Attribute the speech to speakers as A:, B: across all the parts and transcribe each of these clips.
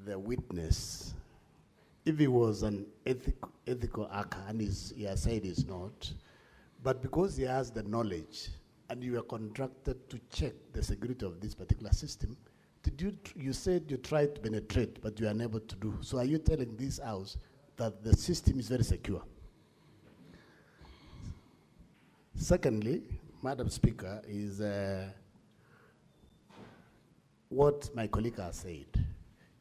A: the witness, if he was an ethical hacker, and he has said he's not, but because he has the knowledge, and you are contracted to check the security of this particular system, you said you tried to penetrate, but you are unable to do. So are you telling this house that the system is very secure? Secondly, Madam Speaker, is what my colleague has said.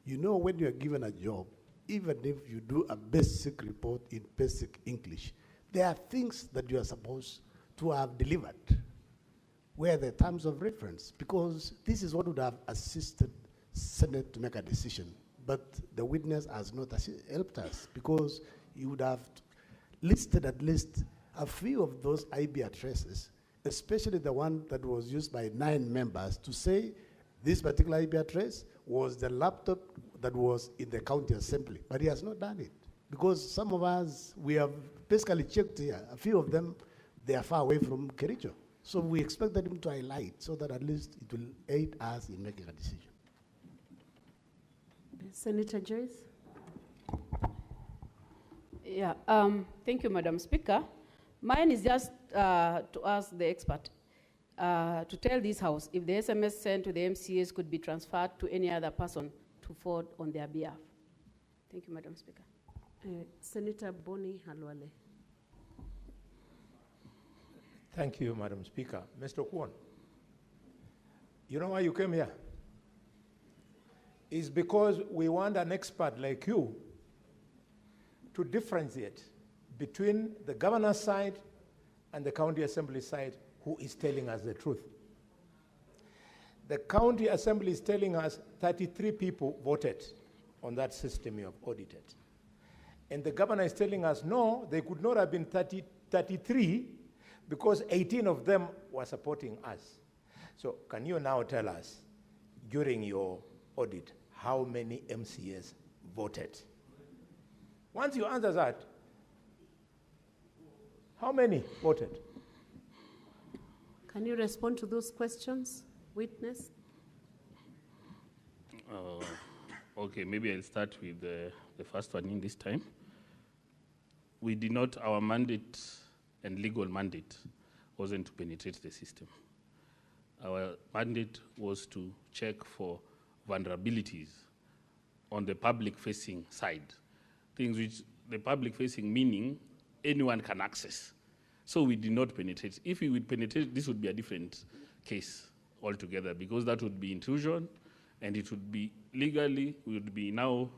A: You know, when you are given a job, even if you do a basic report in basic English, there are things that you are supposed to have delivered, where the terms of reference, because this is what would have assisted Senate to make a decision. But the witness has not helped us, because you would have listed at least a few of those IP addresses, especially the one that was used by 9 members, to say this particular IP address was the laptop that was in the county assembly. But he has not done it, because some of us, we have basically checked here, a few of them, they are far away from Kericho. So we expected him to highlight, so that at least it will aid us in making a decision.
B: Senator Joyce.
C: Yeah, thank you, Madam Speaker. Mine is just to ask the expert to tell this House if the SMS sent to the MCAs could be transferred to any other person to forward on their behalf. Thank you, Madam Speaker.
B: Senator Boni Halwale.
D: Thank you, Madam Speaker. Mr. Kwon, you know why you came here? It's because we want an expert like you to differentiate between the governor's side and the county assembly side, who is telling us the truth. The county assembly is telling us 33 people voted on that system you have audited. And the governor is telling us, no, they could not have been 33 because 18 of them were supporting us. So can you now tell us, during your audit, how many MCAs voted? Once you answer that, how many voted?
B: Can you respond to those questions, witness?
E: Okay, maybe I'll start with the first one in this time. We did not, our mandate and legal mandate wasn't to penetrate the system. Our mandate was to check for vulnerabilities on the public-facing side, things which the public-facing meaning anyone can access. So we did not penetrate. If we would penetrate, this would be a different case altogether, because that would be intrusion, and it would be legally, would be now,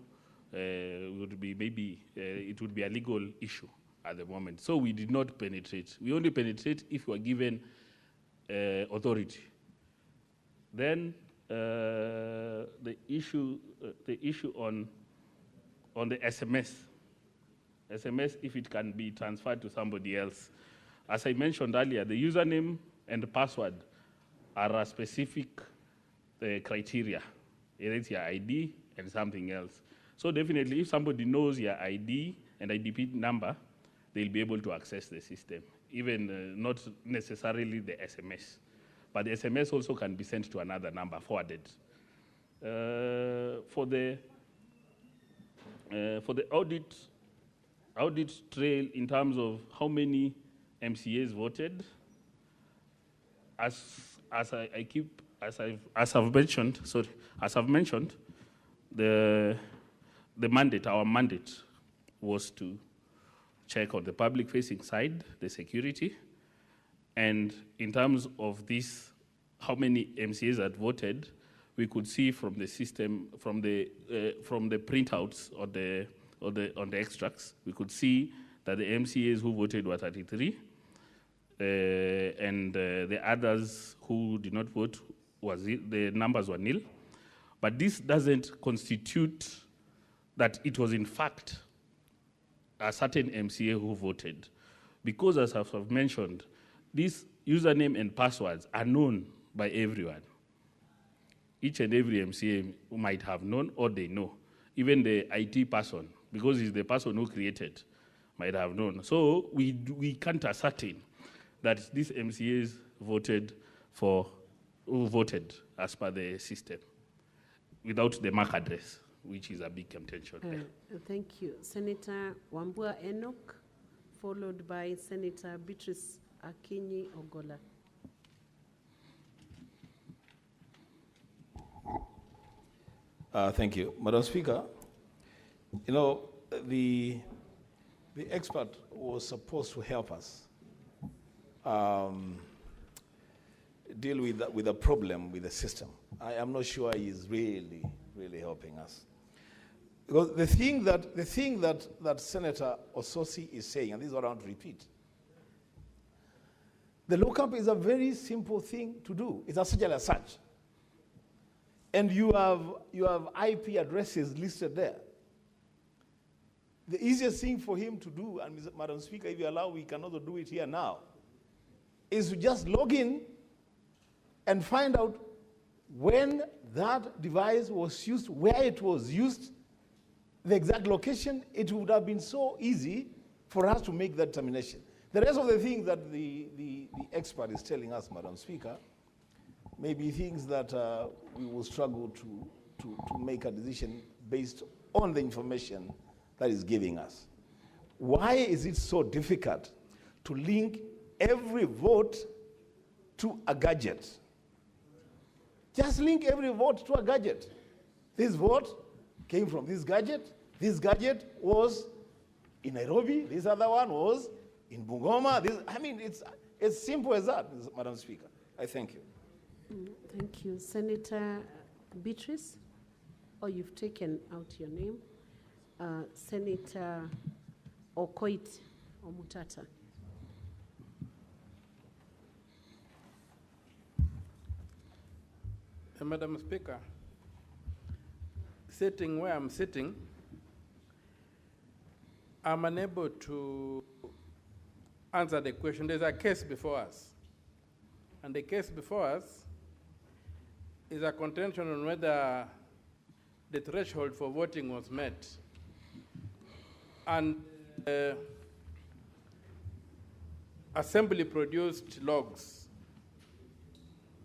E: would be maybe, it would be a legal issue at the moment. So we did not penetrate. We only penetrate if we are given authority. Then the issue on the SMS, if it can be transferred to somebody else. As I mentioned earlier, the username and the password are a specific criteria. It's your ID and something else. So definitely, if somebody knows your ID and IDP number, they'll be able to access the system, even not necessarily the SMS. But the SMS also can be sent to another number, forwarded. For the audit trail in terms of how many MCAs voted, as I've mentioned, the mandate, our mandate was to check on the public-facing side, the security, and in terms of this, how many MCAs had voted, we could see from the system, from the printouts on the extracts, we could see that the MCAs who voted were 33, and the others who did not vote, the numbers were nil. But this doesn't constitute that it was in fact a certain MCA who voted. Because as I've mentioned, these username and passwords are known by everyone. Each and every MCA might have known or they know. Even the IT person, because he's the person who created, might have known. So we can't ascertain that these MCAs voted who voted as per the system without the MAC address. which is a big contention there.
B: Thank you. Senator Wambua Enoch, followed by Senator Beatrice Akinyi Ogola.
F: Thank you. Madam Speaker, you know, the expert was supposed to help us deal with the problem with the system. I am not sure he is really helping us. Because the thing that Senator Ososi is saying, and this is what I want to repeat, the lookup is a very simple thing to do. It's essentially a search. And you have IP addresses listed there. The easiest thing for him to do, and Madam Speaker, if you allow, we can also do it here now, is to just log in and find out when that device was used, where it was used, the exact location. It would have been so easy for us to make that determination. The rest of the things that the expert is telling us, Madam Speaker, may be things that we will struggle to make a decision based on the information that is giving us. Why is it so difficult to link every vote to a gadget? Just link every vote to a gadget. This vote came from this gadget was in Nairobi, this other one was in Bungoma. It's simple as that, Madam Speaker. I thank you.
B: Thank you. Senator Beatrice, you've taken out your name. Senator Okoit Omutata.
G: Madam Speaker, sitting where I'm sitting, I'm unable to answer the question. There's a case before us. And the case before us is a contention on whether the threshold for voting was met. And Assembly produced logs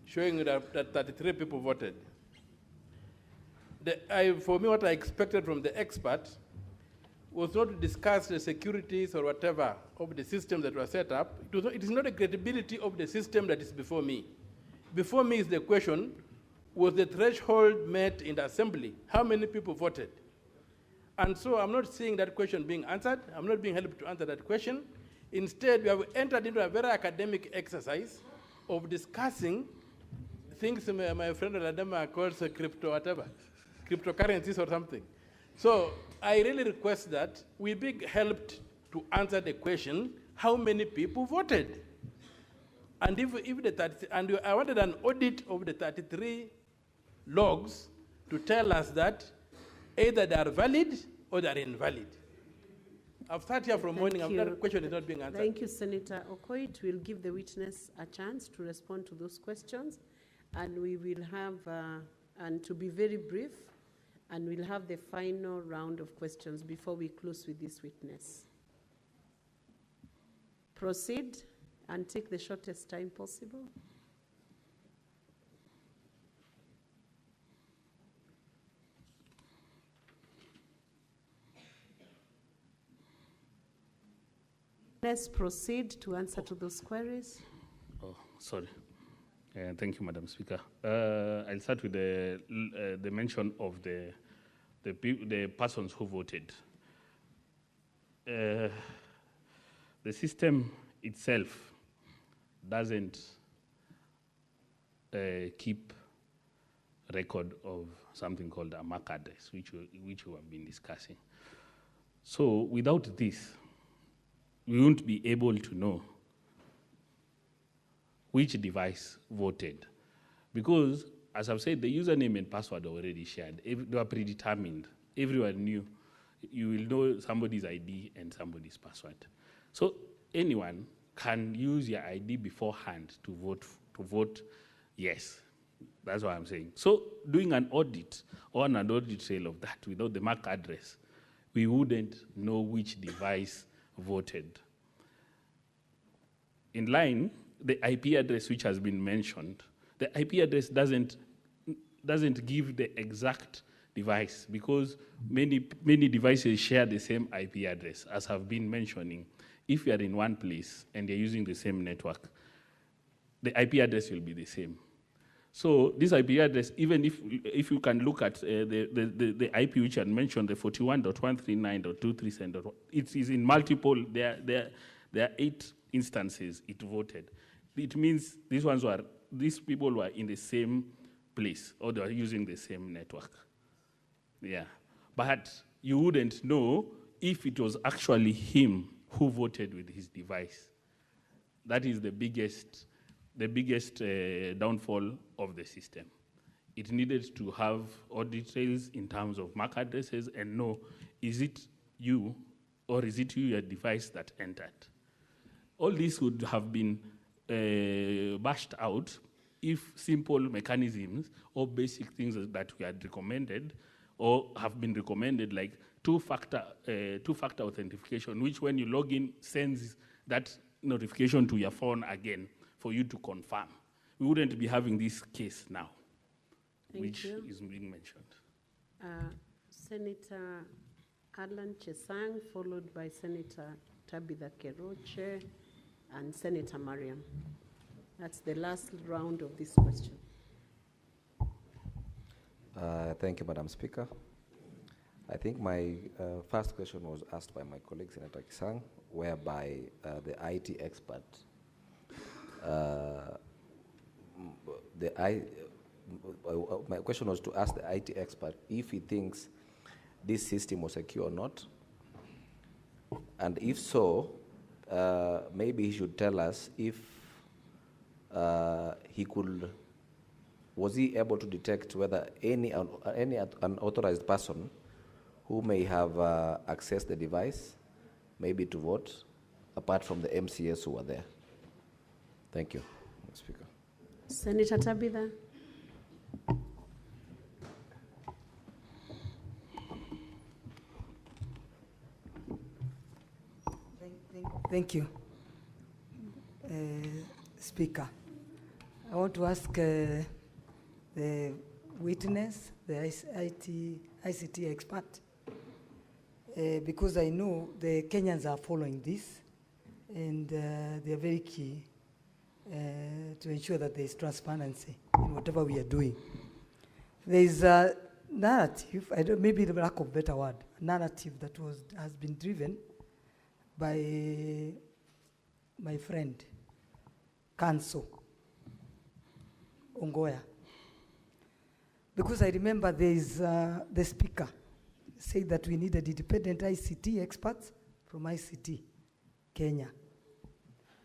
G: showing that 33 people voted. For me, what I expected from the expert was not to discuss the securities or whatever of the system that was set up. It is not the credibility of the system that is before me. Before me is the question, was the threshold met in the Assembly? How many people voted? And so I'm not seeing that question being answered. I'm not being helped to answer that question. Instead, we have entered into a very academic exercise of discussing things my friend Ladama calls crypto whatever, cryptocurrencies or something. So I really request that we be helped to answer the question, how many people voted? And I wanted an audit of the 33 logs to tell us that either they are valid or they are invalid. I've sat here from morning, that question is not being answered.
B: Thank you, Senator Okoit. We'll give the witness a chance to respond to those questions, and we will have, and to be very brief, and we'll have the final round of questions before we close with this witness. Proceed and take the shortest time possible. Let's proceed to answer to those queries.
E: Oh, sorry. Thank you, Madam Speaker. I'll start with the mention of the persons who voted. The system itself doesn't keep record of something called a MAC address, which we have been discussing. So without this, we won't be able to know which device voted. Because, as I've said, the username and password are already shared. They were predetermined. Everyone knew. You will know somebody's ID and somebody's password. So anyone can use your ID beforehand to vote yes. That's what I'm saying. So doing an audit or an audit trail of that without the MAC address, we wouldn't know which device voted. In line, the IP address which has been mentioned, the IP address doesn't give the exact device, because many devices share the same IP address, as I've been mentioning. If you are in one place and you're using the same network, the IP address will be the same. So this IP address, even if you can look at the IP which I mentioned, the 41.139.237, it is in multiple, there are 8 instances it voted. It means these people were in the same place, or they are using the same network. Yeah, but you wouldn't know if it was actually him who voted with his device. That is the biggest downfall of the system. It needed to have all details in terms of MAC addresses and know, is it you or is it your device that entered? All this would have been bashed out if simple mechanisms or basic things that we had recommended or have been recommended, like two-factor authentication, which when you log in sends that notification to your phone again for you to confirm. We wouldn't be having this case now, which is being mentioned.
B: Senator Alan Chesang, followed by Senator Tabitha Keroche and Senator Mariam. That's the last round of this question.
H: Thank you, Madam Speaker. I think my first question was asked by my colleague, Senator Kisang, whereby the IT expert, my question was to ask the IT expert if he thinks this system was secure or not. And if so, maybe he should tell us if was he able to detect whether any unauthorized person who may have accessed the device, maybe to vote, apart from the MCS who were there. Thank you, Mr. Speaker.
B: Senator Tabitha.
I: Thank you, Speaker. I want to ask the witness, the ICT expert, because I know the Kenyans are following this, and they are very key to ensure that there is transparency in whatever we are doing. There is a narrative, maybe the lack of better word, a narrative that has been driven by my friend, Kanso Ongoya. Because I remember there is the speaker said that we needed independent ICT experts from ICT Kenya,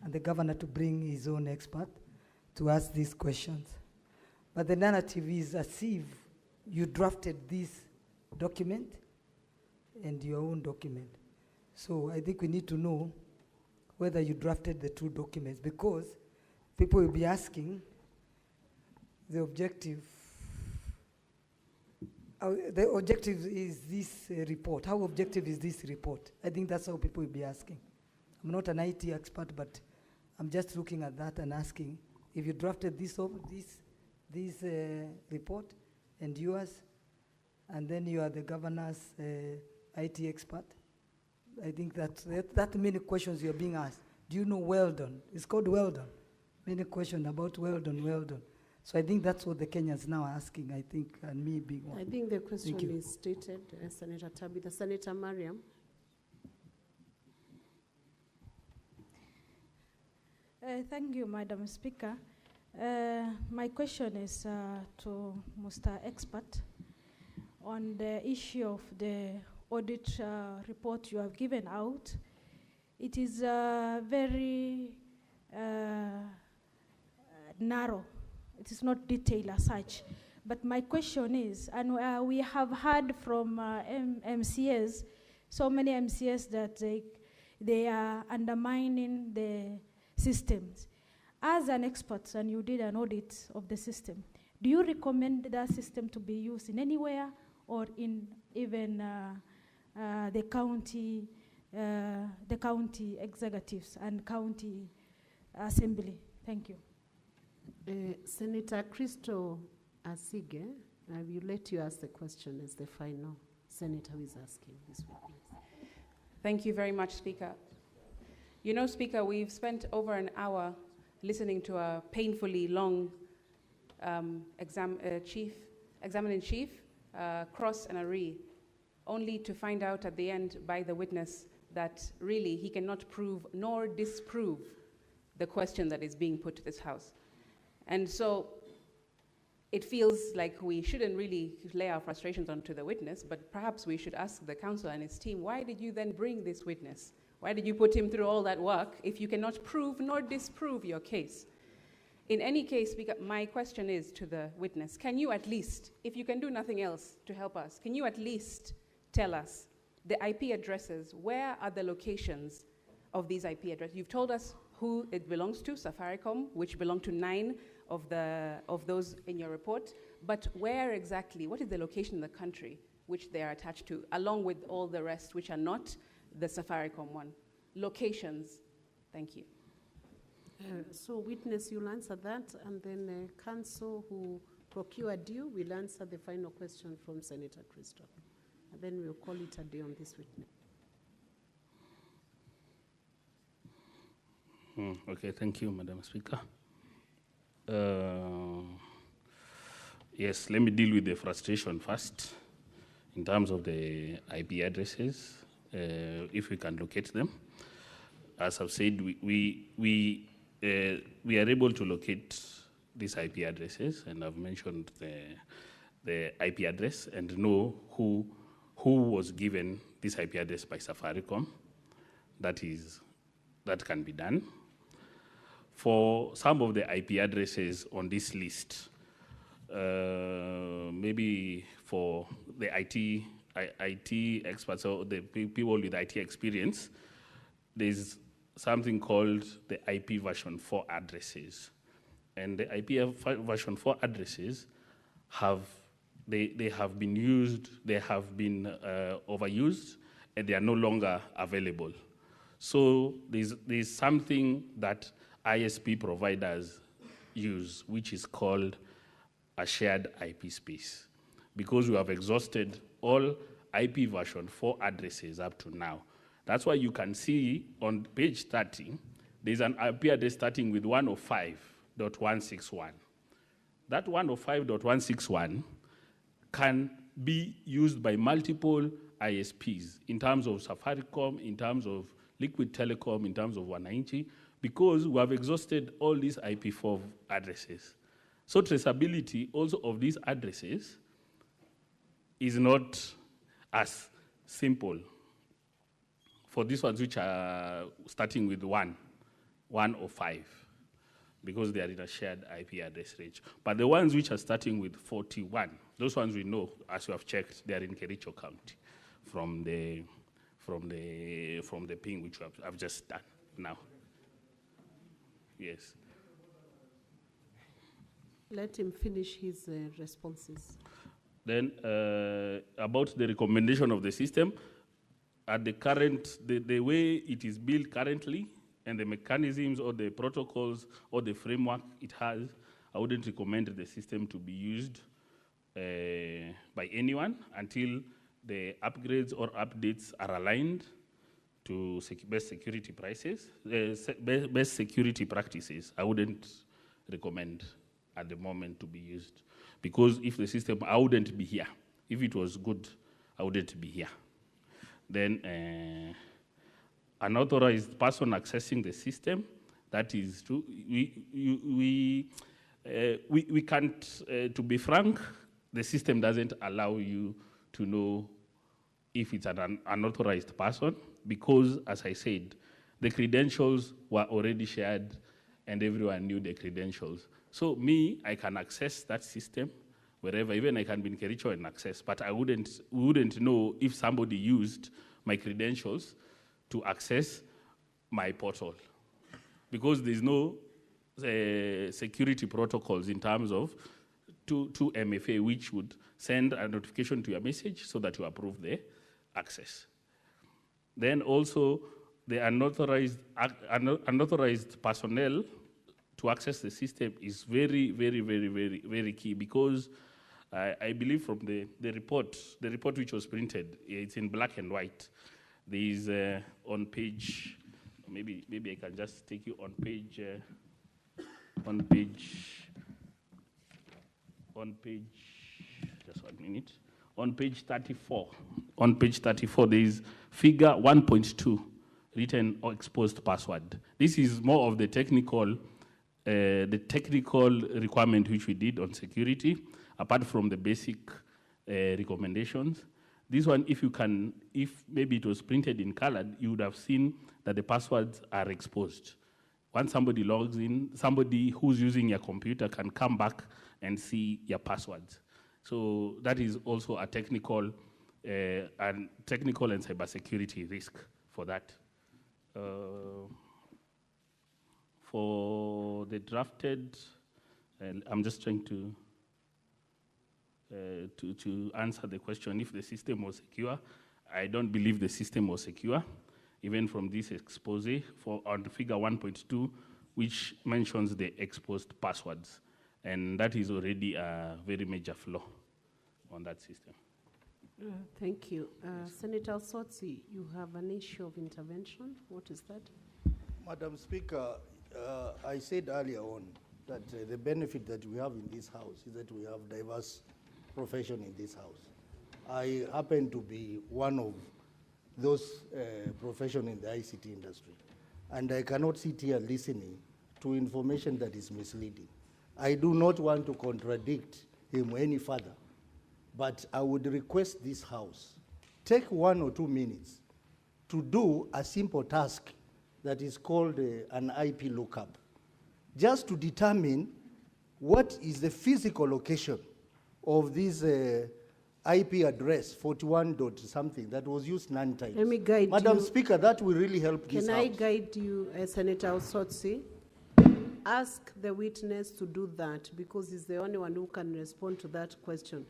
I: and the governor to bring his own expert to ask these questions. But the narrative is as if you drafted this document and your own document. So I think we need to know whether you drafted the two documents, because people will be asking the objective. The objective is this report. How objective is this report? I think that's how people will be asking. I'm not an IT expert, but I'm just looking at that and asking if you drafted this report and yours, and then you are the governor's IT expert. I think that many questions you're being asked. Do you know Weldon? It's called Weldon. Many questions about Weldon. So I think that's what the Kenyans now are asking, I think, and me being one.
B: I think the question is stated, Senator Tabitha. Senator Mariam.
J: Thank you, Madam Speaker. My question is to Mr. Expert on the issue of the audit report you have given out. It is very narrow. It is not detailed as such. But my question is, and we have heard from MCS, so many MCS that they are undermining the systems. As an expert, and you did an audit of the system, do you recommend that system to be used in anywhere, or in even the county executives and county assembly? Thank you.
B: Senator Crystal Asige, I will let you ask the question as the final senator who is asking this witness.
K: Thank you very much, Speaker. You know, Speaker, we've spent over an hour listening to a painfully long examiner-in-chief, cross and array, only to find out at the end by the witness that really he cannot prove nor disprove the question that is being put to this House. And so it feels like we shouldn't really lay our frustrations onto the witness, but perhaps we should ask the counsel and his team, why did you then bring this witness? Why did you put him through all that work if you cannot prove nor disprove your case? In any case, my question is to the witness, can you at least, if you can do nothing else to help us, can you at least tell us the IP addresses, where are the locations of these IP addresses? You've told us who it belongs to, Safaricom, which belong to 9 of those in your report, but where exactly, what is the location in the country which they are attached to, along with all the rest which are not the Safaricom one? Locations, thank you.
B: So witness, you'll answer that, and then counsel who procured you will answer the final question from Senator Christoph. And then we'll call it a day on this witness.
E: Okay, thank you, Madam Speaker. Yes, let me deal with the frustration first in terms of the IP addresses, if we can locate them. As I've said, we are able to locate these IP addresses, and I've mentioned the IP address and know who was given this IP address by Safaricom. That can be done. For some of the IP addresses on this list, maybe for the IT experts or the people with IT experience, there's something called the IP version 4 addresses. And the IP version 4 addresses they have been used, they have been overused, and they are no longer available. So there's something that ISP providers use, which is called a shared IP space. Because we have exhausted all IP version 4 addresses up to now. That's why you can see on page 30, there's an IP address starting with 105.161. That 105.161 can be used by multiple ISPs in terms of Safaricom, in terms of Liquid Telecom, in terms of 190, because we have exhausted all these IP4 addresses. So traceability also of these addresses is not as simple for these ones which are starting with 105, because they are in a shared IP address range. But the ones which are starting with 41, those ones we know, as we have checked, they are in Kericho County from the ping which I've just done now. Yes.
B: Let him finish his responses.
E: Then about the recommendation of the system, at the current, the way it is built currently, and the mechanisms or the protocols or the framework it has, I wouldn't recommend the system to be used by anyone until the upgrades or updates are aligned to best security best security practices. I wouldn't recommend at the moment to be used, because if the system, I wouldn't be here. If it was good, I wouldn't be here. Then an authorized person accessing the system, that is true. We can't, to be frank, the system doesn't allow you to know if it's an unauthorized person, because, as I said, the credentials were already shared and everyone knew the credentials. So me, I can access that system wherever, even I can be in Kericho and access, but we wouldn't know if somebody used my credentials to access my portal, because there's no security protocols in terms of to MFA, which would send a notification to your message so that you approve the access. Then also, the unauthorized personnel to access the system is very, very, very, very, very key, because I believe from the report which was printed, it's in black and white. There is on page, maybe I can just take you on page, just 1 minute. On page 34. On page 34, there is figure 1.2, written or exposed password. This is more of the technical requirement which we did on security, apart from the basic recommendations. This one, if maybe it was printed in colored, you would have seen that the passwords are exposed. Once somebody logs in, somebody who's using your computer can come back and see your passwords. So that is also a technical and cybersecurity risk for that. For the drafted, I'm just trying to answer the question if the system was secure. I don't believe the system was secure, even from this expose on figure 1.2, which mentions the exposed passwords. And that is already a very major flaw on that system.
B: Thank you. Senator Sotsi, you have an issue of intervention. What is that?
L: Madam Speaker, I said earlier on that the benefit that we have in this house is that we have diverse profession in this house. I happen to be one of those profession in the ICT industry, and I cannot sit here listening to information that is misleading. I do not want to contradict him any further, but I would request this house take 1 or 2 minutes to do a simple task that is called an IP lookup, just to determine what is the physical location of this IP address 41 dot something that was used 9 times.
B: Let me guide
L: Madam
B: you.
L: Speaker, that will really help this
B: Can I
L: house.
B: guide you, Senator Osotsi? Ask the witness to do that because he's the only one who can respond to that question.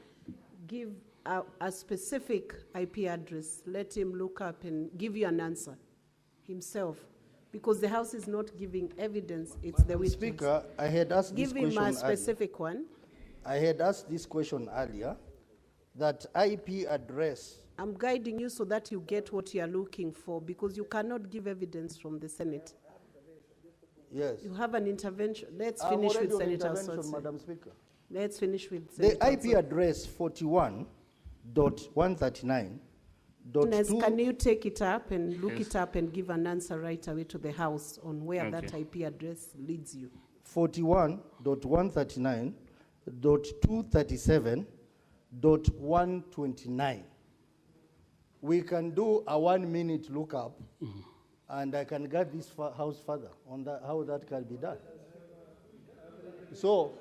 B: Give a specific IP address. Let him look up and give you an answer himself. Because the House is not giving evidence, it's the witness.
L: Speaker, I had asked this question
B: Give him a specific
L: earlier.
B: one.
L: I had asked this question earlier, that IP address.
B: I'm guiding you so that you get what you are looking for because you cannot give evidence from the Senate.
L: Yes.
B: You have an intervention. Let's
L: I'm
B: finish
L: already
B: with
L: on
B: Senator
L: intervention,
B: Sotsi.
L: Madam Speaker.
B: Let's finish with
L: The
B: Senator
L: IP
B: Sotsi.
L: address 41.139.
B: Witness, can you take it up and look it up and give an answer right away to the House on where that IP address leads you?
L: 41.139.237.129. We can do a 1 minute lookup, and I can guide this house further on that, how that can be done. So,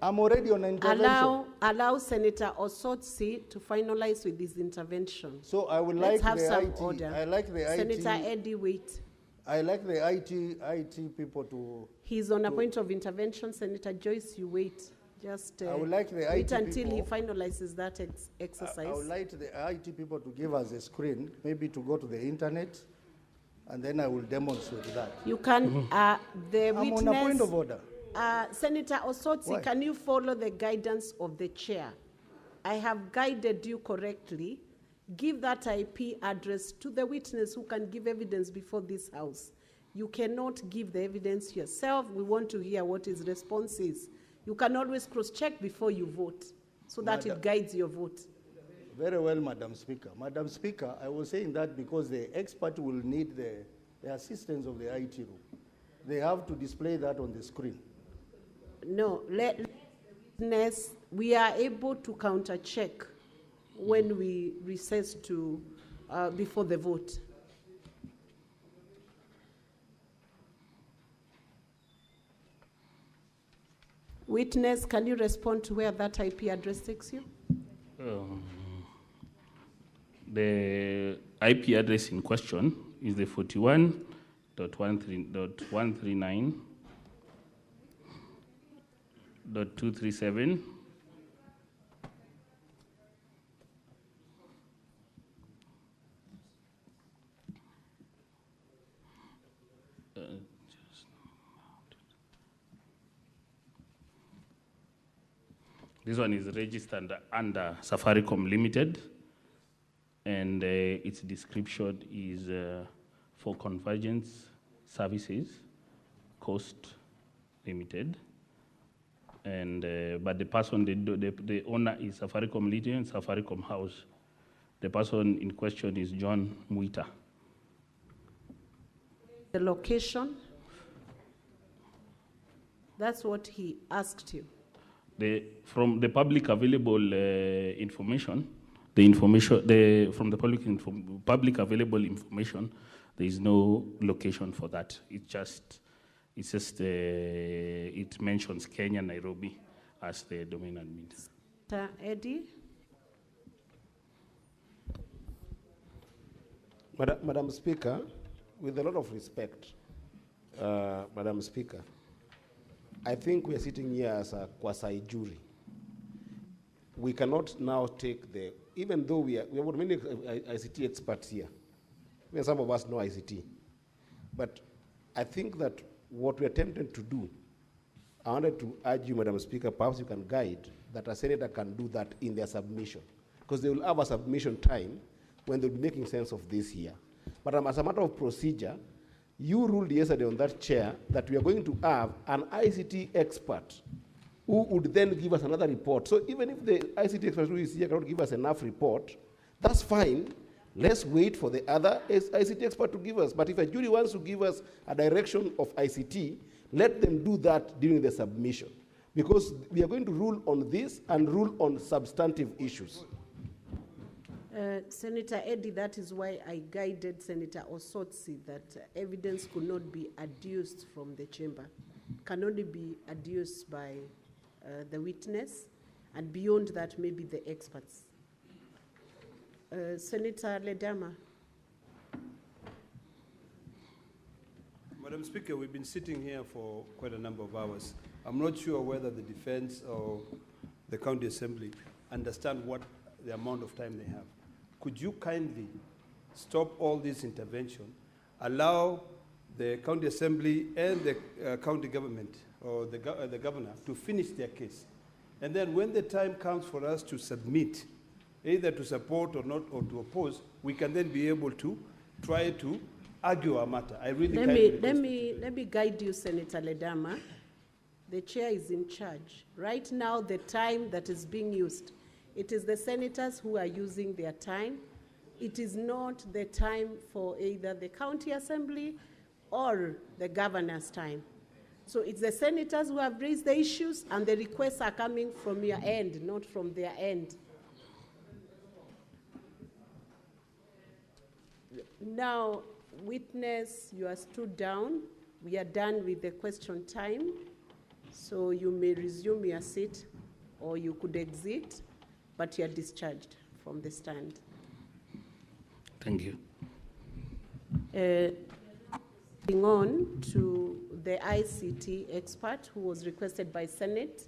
L: I'm already on intervention.
B: Allow Senator Osotsi to finalize with his intervention.
L: So I would
B: Let's
L: like
B: have
L: the
B: some
L: IT.
B: order.
L: I like the
B: Senator
L: IT.
B: Eddie, wait.
L: I like the IT people to.
B: He's on a point of intervention. Senator Joyce, you wait. Just
L: I would like the
B: wait
L: IT
B: until he
L: people-
B: finalizes that exercise.
L: I would like the IT people to give us a screen, maybe to go to the internet, and then I will demonstrate that.
B: You can, the
L: I'm
B: witness.
L: on a point of order.
B: Senator Osotsi,
L: Why?
B: can you follow the guidance of the chair? I have guided you correctly. Give that IP address to the witness who can give evidence before this House. You cannot give the evidence yourself. We want to hear what his response is. You can always cross-check before you vote so that it guides your vote.
L: Very well, Madam Speaker. Madam Speaker, I was saying that because the expert will need the assistance of the IT room. They have to display that on the screen.
B: No, let the witness, we are able to counter-check when we recess to before the vote. Witness, can you respond to where that IP address takes you?
E: The IP address in question is the 41.139.237. This one is registered under Safaricom Limited, and its description is for convergence services, cost limited. And but the person, the owner is Safaricom Limited and Safaricom House. The person in question is John Muita.
B: The location? That's what he asked you.
E: From the public available information, from the public available information, there is no location for that. It mentions Kenya, Nairobi as the domain admin.
B: Mr. Eddie?
A: Madam Speaker, with a lot of respect, Madam Speaker, I think we are sitting here as a quasi-jury. We cannot now take even though we have many ICT experts here, even some of us know ICT, but I think that what we are attempting to do, I wanted to urge you, Madam Speaker, perhaps you can guide that a senator can do that in their submission, because they will have a submission time when they'll be making sense of this here. But as a matter of procedure, you ruled yesterday on that chair that we are going to have an ICT expert who would then give us another report. So even if the ICT expert who is here cannot give us enough report, that's fine. Let's wait for the other ICT expert to give us. But if a jury wants to give us a direction of ICT, let them do that during the submission. Because we are going to rule on this and rule on substantive issues.
B: Senator Eddy, that is why I guided Senator Osotsi that evidence could not be adduced from the chamber, can only be adduced by the witness, and beyond that, maybe the experts. Senator Ledama.
M: Madam Speaker, we've been sitting here for quite a number of hours. I'm not sure whether the defense or the county assembly understand what the amount of time they have. Could you kindly stop all this intervention, allow the county assembly and the county government or the governor to finish their case? And then when the time comes for us to submit, either to support or not, or to oppose, we can then be able to try to argue our matter. I really
B: let me guide you, Senator Ledama. The chair is in charge. Right now, the time that is being used, it is the senators who are using their time. It is not the time for either the county assembly or the governor's time. So it's the senators who have raised the issues, and the requests are coming from your end, not from their end. Now, witness, you are stood down. We are done with the question time. So you may resume your seat, or you could exit, but you are discharged from the stand.
E: Thank you.
B: Moving on to the ICT expert who was requested by Senate.